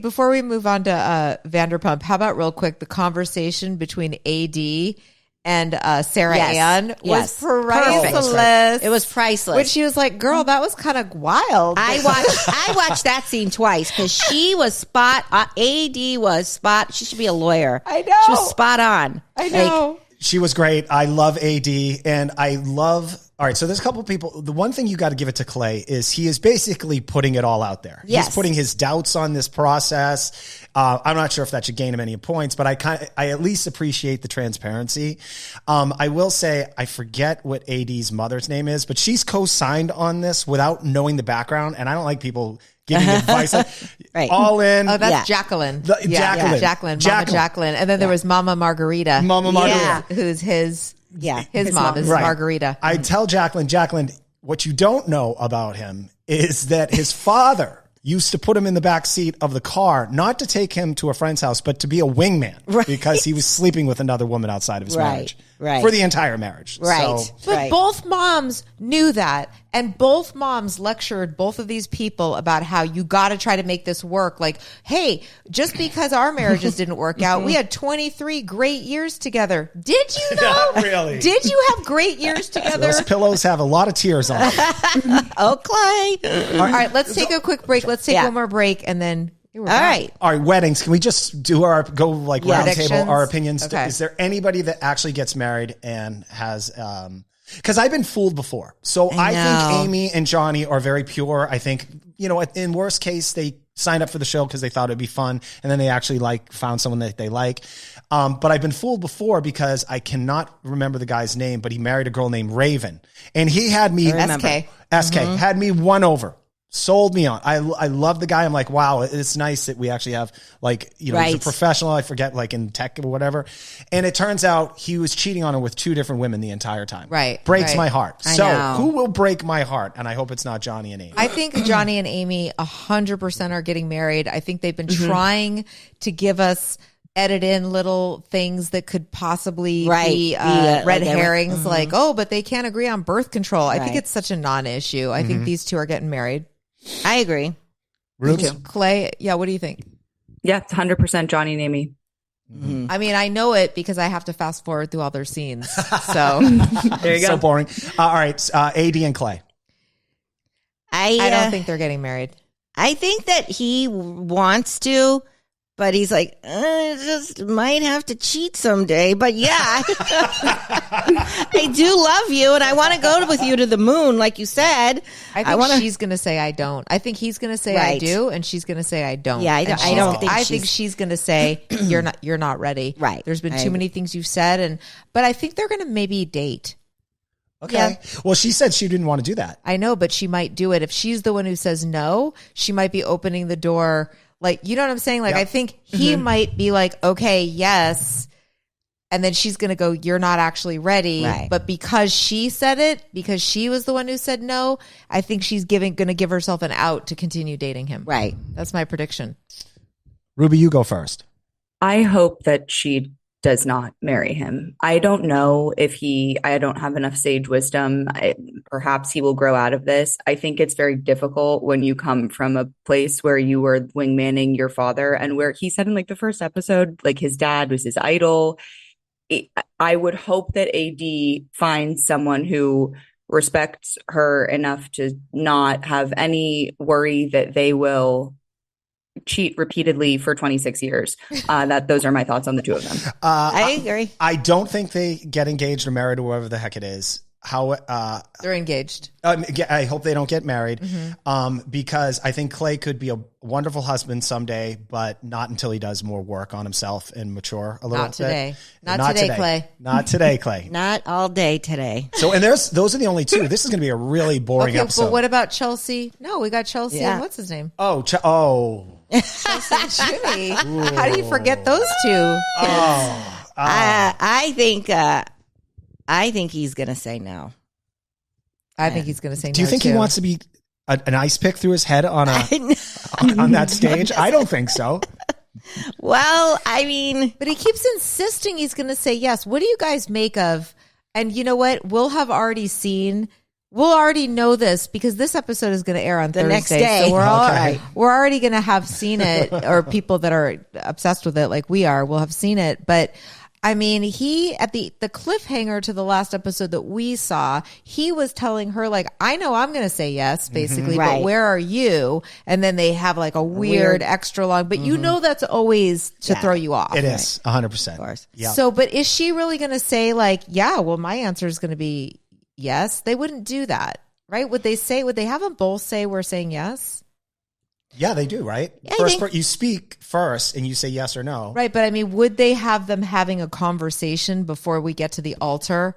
move on to Vanderpump? How about real quick the conversation between AD and Sarah Yes. Ann was Yes. priceless. It was priceless. When she was like, "Girl, that was kind of wild." I watched that scene twice because she was spot. AD was spot. She should be a lawyer. I know. She was spot on. I know. She was great. I love AD and I love. All right. So there's a couple of people. The one thing you got to give it to Clay is he is basically putting it all out there. Yes. He's putting his doubts on this process. I'm not sure if that should gain him any points, but I at least appreciate the transparency. I will say, I forget what AD's mother's name is, but she's co-signed on this without knowing the background. And I don't like people giving advice. Right. All in. Oh, that's Yeah. Jacqueline. Jacqueline. Jacqueline. Mama Jacqueline. And then there was Mama Margarita. Mama Margarita. Who's his Yeah. his mom is Right. Margarita. I tell Jacqueline, what you don't know about him is that his father used to put him in the back seat of the car, not to take him to a friend's house, but to be a wingman because he was sleeping with another woman outside of his marriage. Right. for the entire marriage. Right. So, But both moms knew that. And both moms lectured both of these people about how you got to try to make this work. Like, hey, just because our marriages didn't work out, we had 23 great years together. Did you though? Not really. Did you have great years together? those pillows have a lot of tears on them. Oh, Clay. All right, let's take a quick break. Let's take Yeah. one more break and then we're All back. right. All right, weddings. Can we just do round table Predictions? our opinions? Okay. Is there anybody that actually gets married and has? Because I've been fooled before. So I think Amy and Johnny are very pure. I think in worst case they signed up for the show because they thought it'd be fun, and then they actually found someone that they like. But I've been fooled before because I cannot remember the guy's name, but he married a girl named Raven, and he had me SK had me won over. Sold me on. I love the guy. I'm like, wow, it's nice that we actually have he's a professional. I forget in tech or whatever. And it turns out he was cheating on her with 2 different women the entire time. Right. Breaks Right. my heart. I So know. who will break my heart? And I hope it's not Johnny and Amy. I think Johnny and Amy 100% are getting married. I think they've been trying to give us edit in little things that could possibly be red herrings, but they can't agree on birth control. I think it's such a non-issue. I think these 2 are getting married. I agree. Rubes? Clay, what do you think? Yeah, it's 100% Johnny and Amy. I mean, I know it because I have to fast forward through all their scenes. So There you go. So boring. All right, AD and Clay. I don't think they're getting married. I think that he wants to, but he's like, I just might have to cheat someday. But yeah, I do love you, and I want to go with you to the moon, like you said. I think she's going to say I don't. I think he's going to say I do, and she's going to say I don't. Yeah, I don't think I think she's going to say you're not ready. Right. There's been too many things you've said, but I think they're going to maybe date. Okay. Yeah. Well, she said she didn't want to do that. I know, but she might do it. If she's the one who says no, she might be opening the door. You know what I'm saying? I think he might be like, okay, yes. And then she's going to go, you're not actually ready. Right. But because she said it, because she was the one who said no, I think she's going to give herself an out to continue dating him. Right. That's my prediction. Ruby, you go first. I hope that she does not marry him. I don't know if I don't have enough sage wisdom. Perhaps he will grow out of this. I think it's very difficult when you come from a place where you were wingmanning your father, and where he said in the first episode, his dad was his idol. I would hope that AD finds someone who respects her enough to not have any worry that they will cheat repeatedly for 26 years. Those are my thoughts on the 2 of them. I agree. I don't think they get engaged or married or whatever the heck it is. They're engaged. I hope they don't get married, because I think Clay could be a wonderful husband someday, but not until he does more work on himself and mature a little Not today. bit. Not today, Clay. Not today, Clay. Not all day today. So, and those are the only 2. This is going to be a really boring Okay, episode. but what about Chelsea? No, we got Chelsea Yeah. and what's his name? Oh, Chelsea and Jimmy. How do you forget those 2? I think he's gonna say no. I think he's going to say no. do you think he too. wants to be an ice pick through his head on that stage? I don't think so. Well, I mean, But he keeps insisting he's going to say yes. What do you guys make of? And you know what? We'll already know this because this episode is going to air on Thursday. next day. So Okay. we're already going to have seen it, or people that are obsessed with it like we are will have seen it. But I mean, he at the cliffhanger to the last episode that we saw, he was telling her I know I'm going to say yes, basically, Right. but where are you? And then they have a weird extra long, but you know that's always to throw you off. It is 100%. Of course. Yeah. So, but is she really going to say yeah, well, my answer is going to be yes? They wouldn't do that, right? Would they have them both say we're saying yes? Yeah, they do, right? You speak first and you say yes or no. Right. But I mean, would they have them having a conversation before we get to the altar?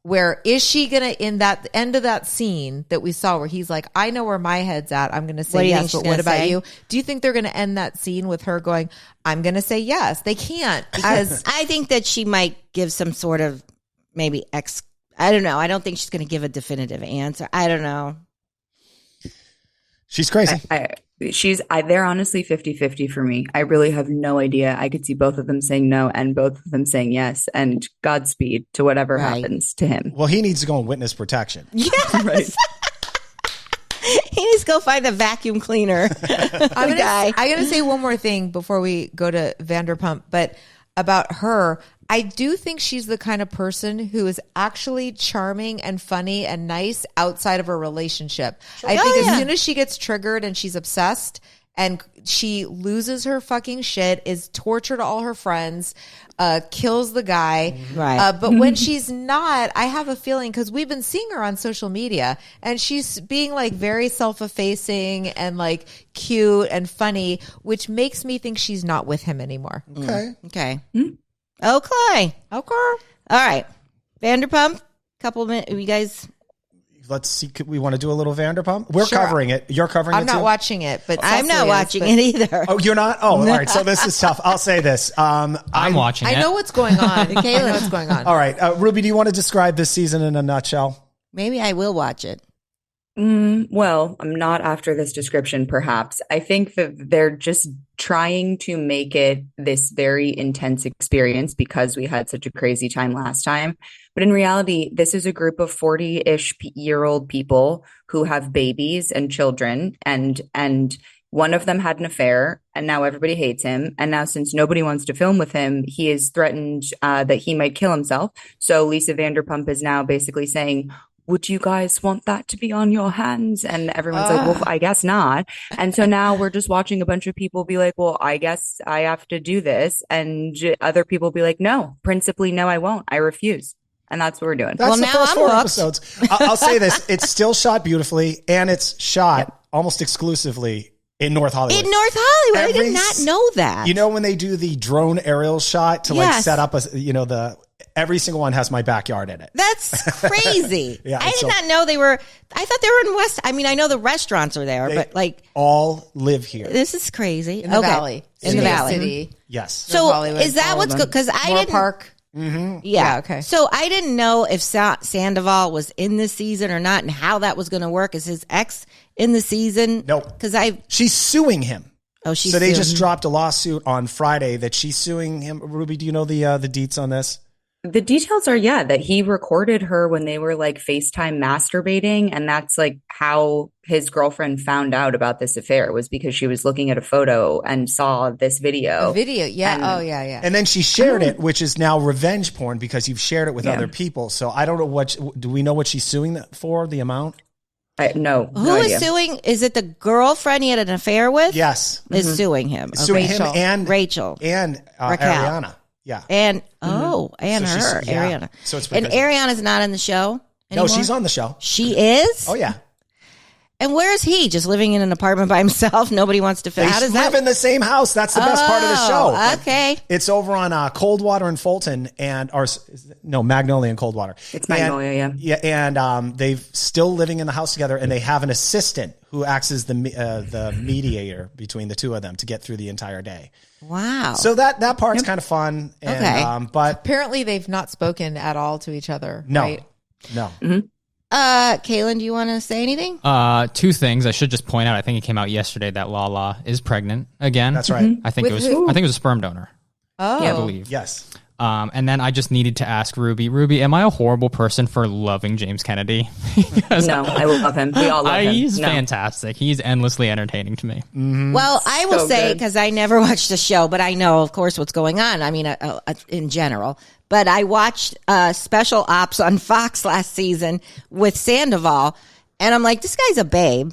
Where is she going to, in that end of that scene that we saw where he's like, I know where my head's at. I'm going to say yes, but what about you? Do you think they're going to end that scene with her going, I'm going to say yes? They can't because I think that she might give some sort of maybe I don't know. I don't think she's going to give a definitive answer. I don't know. She's crazy. They're honestly 50-50 for me. I really have no idea. I could see both of them saying no and both of them saying yes, and Godspeed to whatever happens to him. Well, he needs to go in witness protection. Yes. Right. He needs to go find a vacuum cleaner. I'm gonna say one more thing before we go to Vanderpump, but about her, I do think she's the kind of person who is actually charming and funny and nice outside of a relationship. Sure. I think as soon as she gets triggered and she's obsessed and she loses her fucking shit, is tortured all her friends, kills the guy. Right. But when she's not, I have a feeling, because we've been seeing her on social media and she's being like very self-effacing and like cute and funny, which makes me think she's not with him anymore. Okay. Okay. Okay. All right. Vanderpump, couple of minutes. You guys... Let's see. We want to do a little Vanderpump? We're covering it. You're covering it too? I'm not watching it, but I'm not watching it either. Oh, you're not? Oh, all right. So this is tough. I'll say this. I'm watching it. I know what's going on. Kayla, I know what's going on. All right. Ruby, do you want to describe this season in a nutshell? Maybe I will watch it. Well, I'm not after this description, perhaps. I think that they're just trying to make it this very intense experience because we had such a crazy time last time. But in reality, this is a group of 40-ish-year-old people who have babies and children, and one of them had an affair, and now everybody hates him. And now, since nobody wants to film with him, he is threatened that he might kill himself. So Lisa Vanderpump is now basically saying, would you guys want that to be on your hands? And everyone's like, well, I guess not. And so now we're just watching a bunch of people be like, well, I guess I have to do this. And other people be like, no, principally, no, I won't. I refuse. And that's what we're doing. That's well, the now first I'm 4 hooked. episodes. I'll say this. It's still shot beautifully, and it's shot almost exclusively in North Hollywood. In North Hollywood. I did not know that. You know when they do the drone aerial shot to like set up every single one has my backyard in it. That's crazy. Yeah, I did not know they were. I thought they were in West. I mean, I know the restaurants are there, but like all live here. this is crazy. In the valley. In the valley. City. Yes. So Hollywood, is that what's good? Because I didn't. Park. Yeah. Okay. So I didn't know if Sandoval was in this season or not, and how that was going to work. Is his ex in the season? Nope. Because she's suing him. Oh, she's so they suing. just dropped a lawsuit on Friday that she's suing him. Ruby, do you know the deets on this? The details are, that he recorded her when they were like FaceTime masturbating. And that's like how his girlfriend found out about this affair, was because she was looking at a photo and saw this video. Yeah. And, And then she shared it, which is now revenge porn because you've shared it with other people. So I don't know do we know what she's suing for, the amount? No. Who is suing? Is it the girlfriend he had an affair with? Yes. Is suing him. Suing him and Rachel. And Raquel. Ariana. Yeah. And and So her, she's- Ariana. So it's And because- Ariana's not in the show anymore? No, she's on the show. She is? Oh, yeah. And where is he? Just living in an apartment by himself? Nobody wants to fit. They How does live that? in the same house. That's the best part of the show. Okay. It's over on Coldwater and Fulton, Magnolia and Coldwater. It's Magnolia, Yeah, and they've still living in the house together, and they have an assistant who acts as the mediator between the two of them to get through the entire day. Wow. So that part's kind of fun. And, Okay. but Apparently, they've not spoken at all to each other. no, Right? no. Kaylin, do you want to say anything? 2 things. I should just point out. I think it came out yesterday that Lala is pregnant again. That's right. I think With it was. who? I think it was a sperm donor. Oh. I believe. Yes. And then I just needed to ask Ruby. Ruby, am I a horrible person for loving James Kennedy? Because No, I love him. We all love him. He's No. fantastic. He's endlessly entertaining to me. Well, I will So say, good. because I never watched the show, but I know, of course, what's going on. I mean, in general. But I watched Special Ops on Fox last season with Sandoval, and I'm like, this guy's a babe.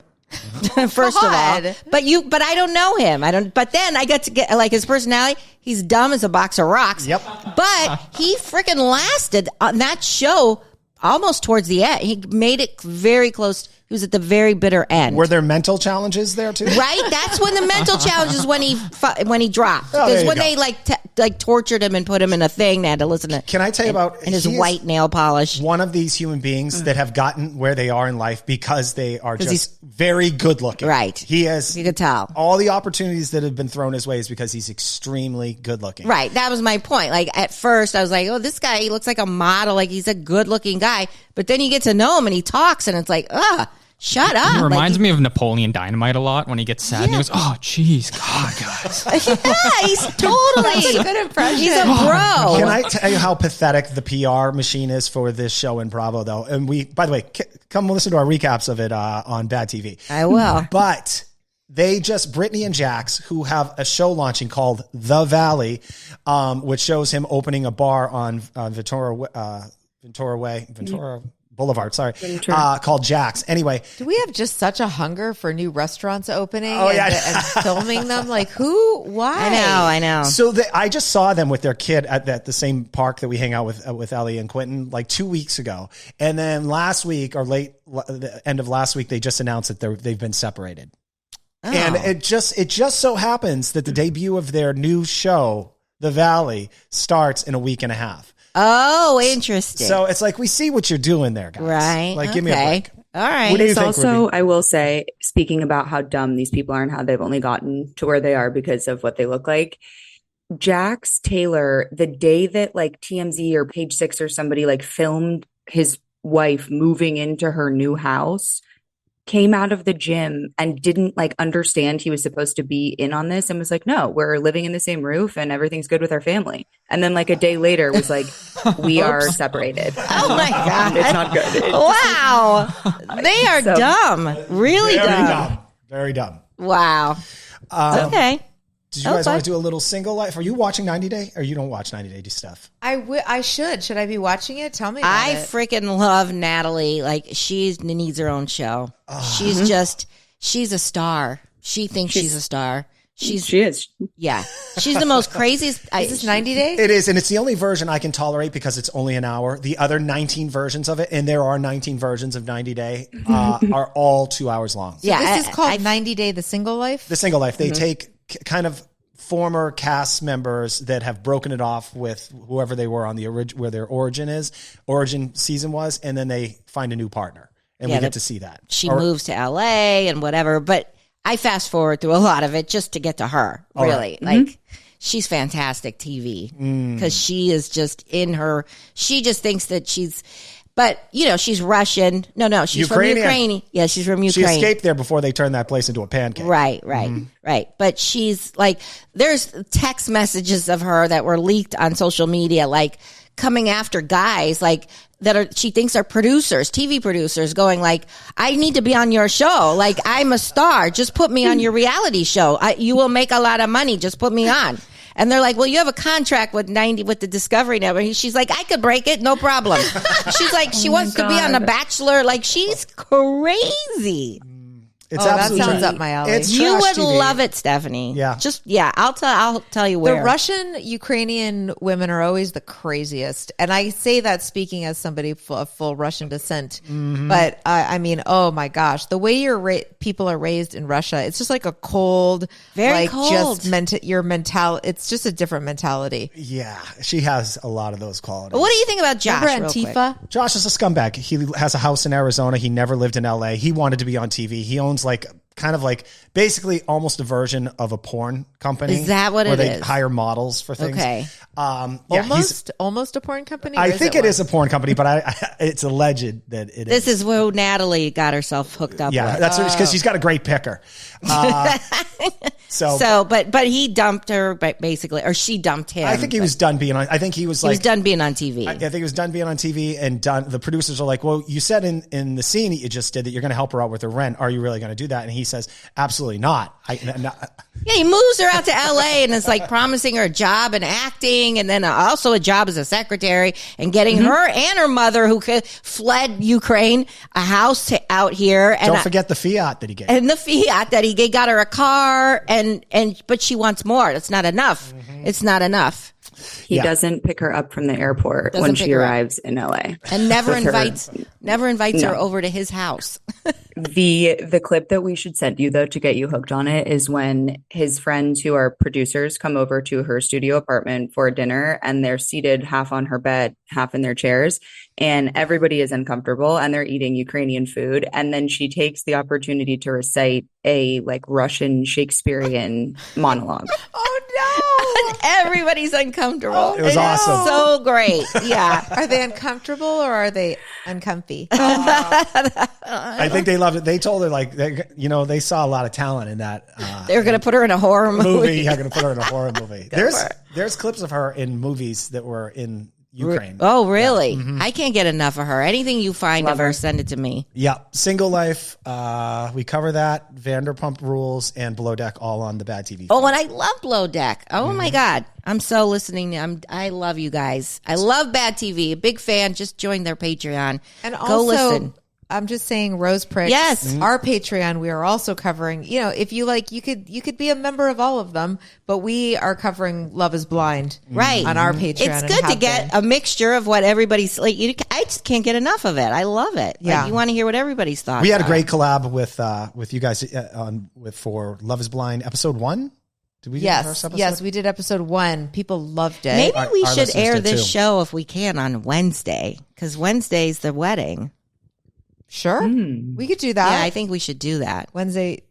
First of all, God. but I don't know him. But then I got to get like his personality. He's dumb as a box of rocks. Yep. But he freaking lasted on that show almost towards the end. He made it very close. He was at the very bitter end. Were there mental challenges there too? Right? That's when the mental challenge is when he dropped. Oh, there Because you when go. they tortured him and put him in a thing, they had to listen to. Can I tell you about and his he is white nail polish? One of these human beings that have gotten where they are in life because they are 'Cause just very good looking. Right. He has You could tell. all the opportunities that have been thrown his way is because he's extremely good looking. Right. That was my point. Like at first I was like, oh, this guy, he looks like a model. Like he's a good looking guy. But then you get to know him and he talks and it's like, Shut up. It reminds me of Napoleon Dynamite a lot when he gets sad and he goes, "Oh, jeez, God, guys." Yeah, he's totally. Good impression. He's a bro. Can I tell you how pathetic the PR machine is for this show in Bravo, though? And by the way, come listen to our recaps of it on Bad TV. I will. But Brittany and Jax, who have a show launching called The Valley, which shows him opening a bar on Ventura Boulevard, called Jax. Anyway. Do we have just such a hunger for new restaurants opening and filming them? Like who? Why? I know. So I just saw them with their kid at the same park that we hang out with Ellie and Quentin like 2 weeks ago. And then last week or the end of last week, they just announced that they've been separated. Oh. And it just so happens that the debut of their new show, The Valley, starts in a week and a half. Oh, interesting. So it's like, we see what you're doing there, guys. Right. Like, give me a break. All right. What do you It's think, also, Ruby? I will say, speaking about how dumb these people are and how they've only gotten to where they are because of what they look like. Jax Taylor, the day that like TMZ or Page Six or somebody like filmed his wife moving into her new house, came out of the gym and didn't like understand he was supposed to be in on this and was like, no, we're living in the same roof and everything's good with our family. And then like a day later was like, we are separated. Oh my God. It's not good. Wow. They are dumb. Really dumb. Very dumb. Wow. Okay. Did you guys want to do a little single life? Are you watching 90 Day or you don't watch 90 Day stuff? I should. Should I be watching it? Tell me about I it. freaking love Natalie. Like, she needs her own show. She's a star. She thinks she's a star. She is. Yeah. She's the most craziest. Is this 90 Day? It is. And it's the only version I can tolerate because it's only an hour. The other 19 versions of it, and there are 19 versions of 90 Day, are all 2 hours long. Yeah. This is called 90 Day, The Single Life? The Single Life. They take kind of former cast members that have broken it off with whoever they were on the where their origin season was, and then they find a new partner. And we get to see that. She moves to LA and whatever, but I fast forward through a lot of it just to get to her, really. Right. Like, she's fantastic TV because she is just she just thinks that but, she's Russian. No, she's Ukrainian. from Ukraine. Yeah, she's from Ukraine. She escaped there before they turned that place into a pancake. Right. But she's like, there's text messages of her that were leaked on social media, like coming after guys, like she thinks are producers, TV producers, going like, I need to be on your show. Like, I'm a star. Just put me on your reality show. You will make a lot of money. Just put me on. And they're like, well, you have a contract with the Discovery Network. She's like, I could break it. No problem. She's like, she wants to be on The Bachelor. Like, she's crazy. It's that sounds up my alley. You would TV. love it, Stephanie. Yeah. I'll tell you where. The Russian Ukrainian women are always the craziest. And I say that speaking as somebody of full Russian descent. But I mean, oh my gosh, the way people are raised in Russia, it's just like a cold, very cold. Just your mentality. It's just a different mentality. Yeah. She has a lot of those qualities. What do you think about Josh? Remember Antifa? Josh is a scumbag. He has a house in Arizona. He never lived in LA. He wanted to be on TV. He owns basically almost a version of a porn company. Is that what where it they is? hire models for things. Okay. Almost a porn company? I think it is a porn company, but it's alleged that it is. This is where Natalie got herself hooked up Yeah, with. that's because she's got a great picker. But he dumped her, basically, or she dumped him. I think he was done being on. I think he was done being on TV. I think he was done being on TV, and done. The producers are like, "Well, you said in the scene that you just did that you're going to help her out with her rent. Are you really going to do that?" And he says, "Absolutely not." Yeah, he moves her out to LA and is like promising her a job in acting, and then also a job as a secretary, and getting her and her mother, who fled Ukraine, a house out here. And Don't forget the fiat that he gave. And the fiat that he got her a car, but she wants more. It's not enough. It's not enough. He doesn't pick her up from the airport when she arrives in LA. And never invites her over to his house. The clip that we should send you, though, to get you hooked on it is when his friends who are producers come over to her studio apartment for dinner, and they're seated half on her bed, half in their chairs, and everybody is uncomfortable and they're eating Ukrainian food. And then she takes the opportunity to recite a Russian Shakespearean monologue. Oh I Everybody's uncomfortable. It was awesome. So great. Yeah. know. Are they uncomfortable or are they uncomfy? I think they loved it. They told her like, they saw a lot of talent in that They're going to put her in a horror movie. Yeah, going to put her in a horror movie. There's clips of her in movies that were in Ukraine. Oh, really? I can't get enough of her. Anything you find of her, send it to me. Yeah, Single Life. We cover that. Vanderpump Rules and Below Deck all on the Bad TV. Oh, and I love Below Deck. Oh my God. I'm so listening. I love you guys. I love Bad TV. A big fan. Just joined their Patreon. And Go also, listen. I'm just saying, Rose Pricks. Yes. Our Patreon, we are also covering, if you like, you could be a member of all of them, but we are covering Love is Blind. Right. On our Patreon. It's good to get a mixture of what everybody's like. I just can't get enough of it. I love it. Yeah. Like, you want to hear what everybody's thoughts We had a are. great collab with you guys for Love Is Blind episode 1. Did we do the first episode? Yes, we did episode 1. People loved it. Maybe we Our should listeners air did this too. show if we can on Wednesday, because Wednesday's the wedding. Sure. We could do that. Yeah, I think we should do that Wednesday.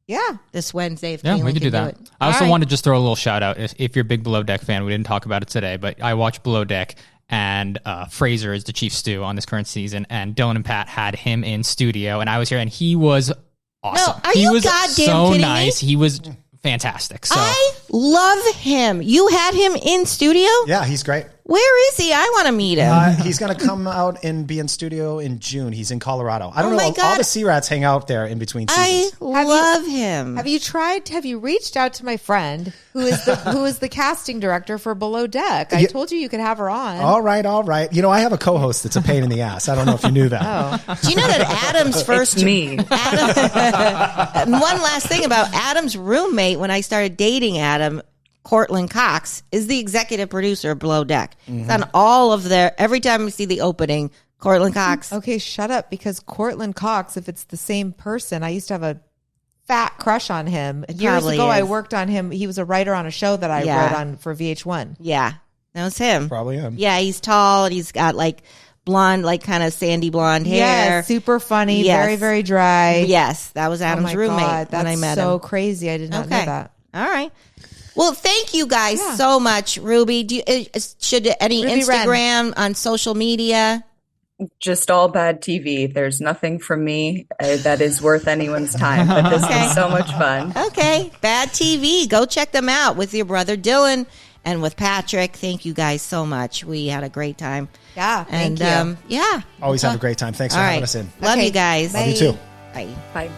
Yeah. this Wednesday. If Yeah, Caitlin we could can do that. it. I also All right. want to just throw a little shout out. If you're a big Below Deck fan, we didn't talk about it today, but I watched Below Deck, and Fraser is the chief stew on this current season, and Dylan and Pat had him in studio, and I was here, and he was awesome. are he you was goddamn so kidding me? nice. He was fantastic. So I love him. You had him in studio? Yeah, he's great. Where is he? I want to meet him. He's going to come out and be in studio in June. He's in Colorado. I don't Oh know. my All God. the Sea Rats hang out there in between I seasons. love him. Have you reached out to my friend who is the casting director for Below Deck? I told you could have her on. All right. I have a co-host that's a pain in the ass. I don't know if you knew that. Do you know that Adam's first It's me. And one last thing about Adam's roommate when I started dating Adam, Cortland Cox, is the executive producer of Below Deck. It's on all of every time we see the opening, Cortland Cox. Okay, shut up, because Cortland Cox, if it's the same person, I used to have a fat crush on him. Years probably ago, I is. worked on him. He was a writer on a show that I Yeah. wrote on for VH1. Yeah, that was him. Probably him. Yeah, he's tall and he's got like blonde, like kind of sandy blonde hair. Yeah, super funny, Yes. very, very dry. Yes, that was Oh Adam's my roommate God, when I that's met so him. crazy. I did not know Okay. that. All right. Well, thank you guys so much, Ruby. Should any Ruby Instagram on social media? Just all Bad TV. There's nothing from me that is worth anyone's time, but this was so much fun. Okay, Bad TV. Go check them out with your brother Dylan and with Patrick. Thank you guys so much. We had a great time. Yeah, thank And you. yeah. Always have a great time. Thanks for All having right. us in. Love Okay, you guys. Love you too. Bye. Bye.